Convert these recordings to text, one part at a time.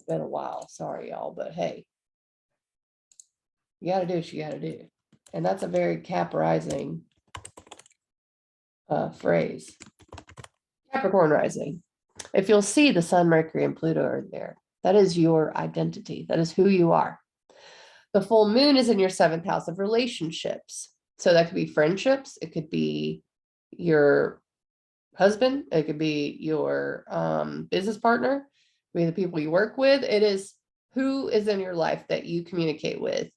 been a while. Sorry, y'all, but hey, you got to do what you got to do. And that's a very Cap rising phrase. Capricorn rising. If you'll see, the Sun, Mercury, and Pluto are there. That is your identity. That is who you are. The full moon is in your 7th house of relationships. So that could be friendships. It could be your husband. It could be your business partner. It could be the people you work with. It is who is in your life that you communicate with.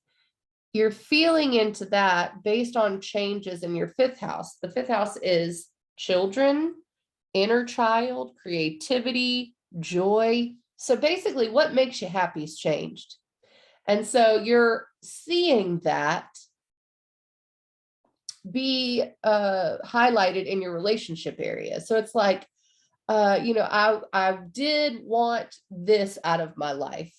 You're feeling into that based on changes in your 5th house. The 5th house is children, inner child, creativity, joy. So basically, what makes you happy has changed. And so you're seeing that be highlighted in your relationship area. So it's like, I did want this out of my life,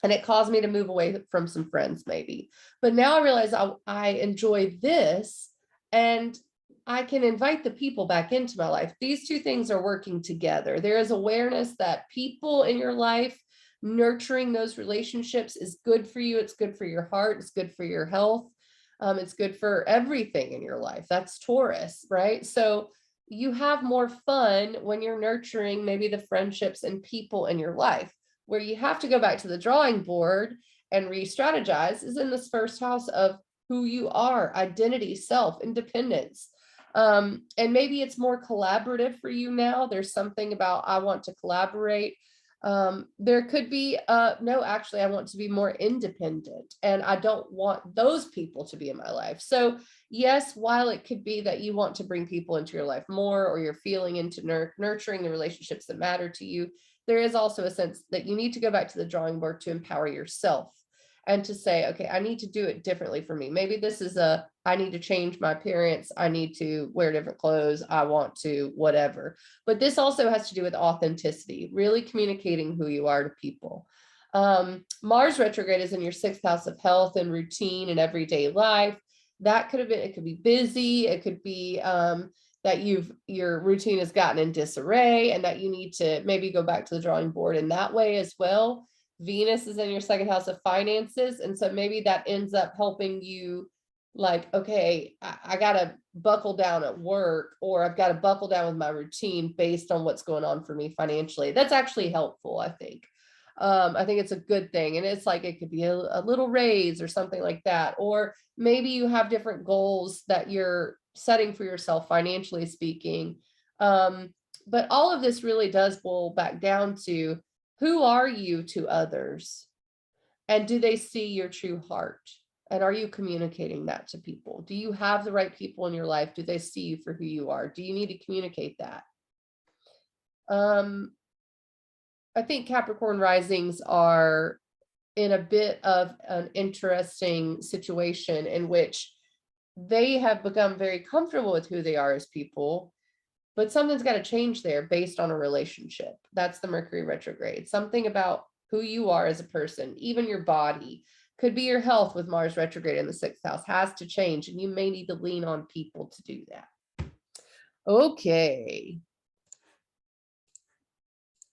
and it caused me to move away from some friends maybe. But now I realize I enjoy this, and I can invite the people back into my life. These two things are working together. There is awareness that people in your life, nurturing those relationships is good for you. It's good for your heart. It's good for your health. It's good for everything in your life. That's Taurus, right? So you have more fun when you're nurturing maybe the friendships and people in your life. Where you have to go back to the drawing board and re-strategize is in this 1st house of who you are, identity, self, independence. And maybe it's more collaborative for you now. There's something about, I want to collaborate. There could be, no, actually, I want to be more independent, and I don't want those people to be in my life. So yes, while it could be that you want to bring people into your life more, or you're feeling into nurturing the relationships that matter to you, there is also a sense that you need to go back to the drawing board to empower yourself and to say, okay, I need to do it differently for me. Maybe this is I need to change my appearance. I need to wear different clothes. I want to whatever. But this also has to do with authenticity, really communicating who you are to people. Mars retrograde is in your 6th house of health and routine and everyday life. That could have been, it could be busy. It could be, that your routine has gotten in disarray, and that you need to maybe go back to the drawing board in that way as well. Venus is in your 2nd house of finances. And so maybe that ends up helping you, like, okay, I got to buckle down at work, or I've got to buckle down with my routine based on what's going on for me financially. That's actually helpful, I think. I think it's a good thing. And it's like, it could be a little raise or something like that. Or maybe you have different goals that you're setting for yourself, financially speaking. But all of this really does boil back down to, who are you to others? And do they see your true heart? And are you communicating that to people? Do you have the right people in your life? Do they see you for who you are? Do you need to communicate that? I think Capricorn risings are in a bit of an interesting situation in which they have become very comfortable with who they are as people, but something's got to change there based on a relationship. That's the Mercury retrograde. Something about who you are as a person, even your body, could be your health with Mars retrograde in the 6th house, has to change, and you may need to lean on people to do that. Okay.